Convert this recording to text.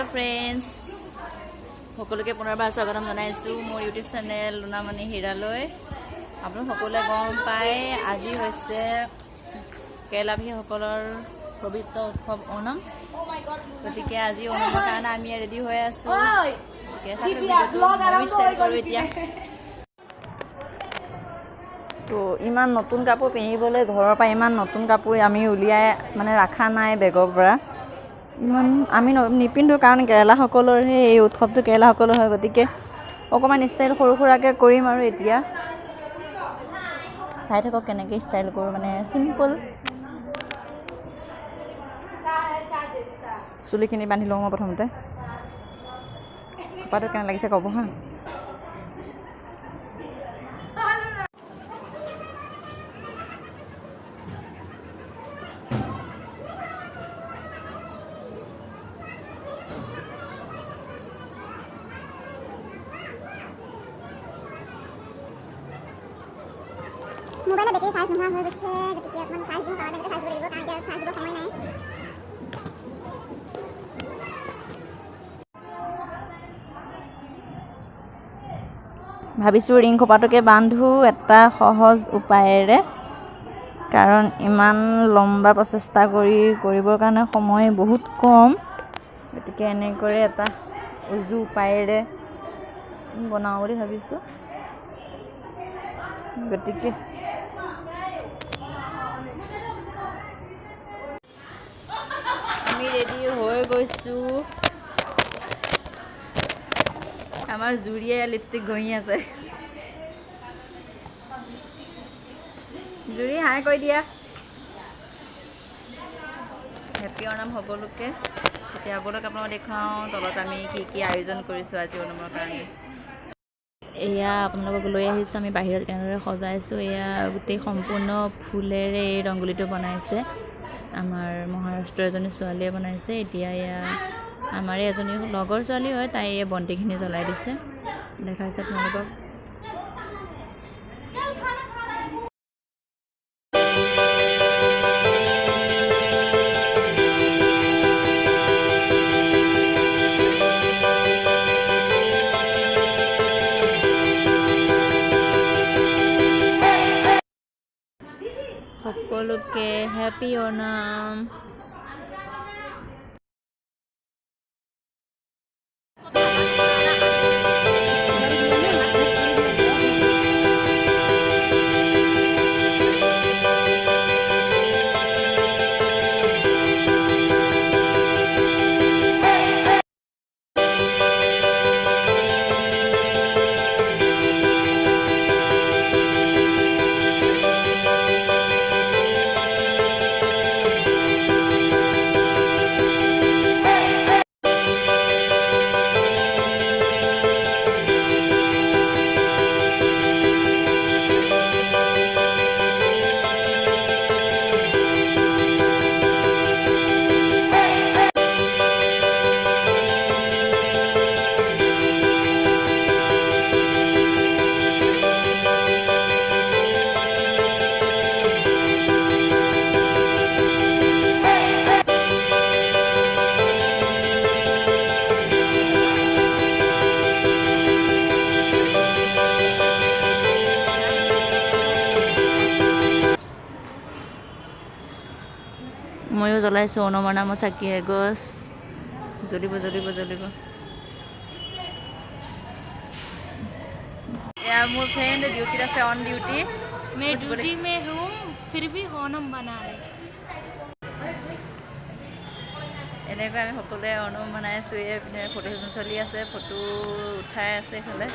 Hello friends সকলোকে পুনৰবাৰ স্বাগতম জনাইছোঁ মোৰ ইউটিউব চেনেল লুনামণি হীৰালৈ। আপোনালোক সকলোৱে গম পায় আজি হৈছে কেৰেলাভাষীসকলৰ পবিত্ৰ উৎসৱ ওণম। গতিকে আজি ওণমৰ কাৰণে আমি ৰেডি হৈ আছোঁ। তো ইমান নতুন কাপোৰ পিন্ধিবলৈ ঘৰৰ পৰা ইমান নতুন কাপোৰ আমি উলিয়াই মানে ৰখা নাই বেগৰ পৰা। ইমান আমি নিপিন্ধোঁ কাৰণ কেৰেলাসকলৰহে এই উৎসৱটো কেৰেলাসকলৰ হয়। গতিকে অকণমান ষ্টাইল সৰু সুৰাকৈ কৰিম আৰু এতিয়া চাই থাকক কেনেকৈ ষ্টাইল কৰোঁ, মানে চিম্পল। চুলিখিনি বান্ধি লওঁ মই প্ৰথমতে। খোপাটো কেনে লাগিছে ক'ব হা। মোবাইলৰ বেটাৰী চাৰ্জ নোহোৱা হৈ গৈছে, গতিকে অকণমান চাৰ্জ দিওঁ কাৰণে চাৰ্জ দিব লাগিব কাৰণ এতিয়া চাৰ্জ দিব সময় নাই। ভাবিছোঁ ৰিং খোপাটোকে বান্ধো এটা সহজ উপায়েৰে, কাৰণ ইমান লম্বা প্ৰচেষ্টা কৰিবৰ কাৰণে সময় বহুত কম। গতিকে এনেকৈ এটা উজু উপায়েৰে বনাওঁ বুলি ভাবিছোঁ। গতিকে আমি ৰেডি হৈ গৈছোঁ। আমাৰ জুৰিয়ে লিপষ্টিক ঘঁহি আছে। জুৰি হাই কৈ দিয়া। হেপী ওণম সকলোকে। এতিয়া আপোনালোক দেখুৱাওঁ তলত আমি কি আয়োজন কৰিছোঁ আজি ওণমৰ কাৰণে। এয়া আপোনালোকক লৈ আহিছোঁ আমি বাহিৰত কেনেদৰে সজাইছোঁ। এয়া গোটেই সম্পূৰ্ণ ফুলেৰে এই ৰংগোলীটো বনাইছে আমাৰ মহাৰাষ্ট্ৰৰ এজনী ছোৱালীয়ে বনাইছে। এতিয়া এয়া আমাৰে এজনী লগৰ ছোৱালী হয়, তাই এই বন্তিখিনি জ্বলাই দিছে, দেখাইছে আপোনালোকক। সকলোকে হেপী ওণম। ময়ো জ্বলাইছোঁ ওণমৰ নামৰ চাকি এগছ। জ্বলিব জ্বলিব জ্বলিব। এয়া মোৰ ফ্ৰেণ্ড ডিউটিত আছে, অন ডিউটি। मैं ड्यूटी में हूँ फिर भी ओणम बना रही। এনেকৈ আমি সকলোৱে ওণম বনাইছোঁ। এইপিনে ফটো চলি আছে, ফটো উঠাই আছে এইফালে।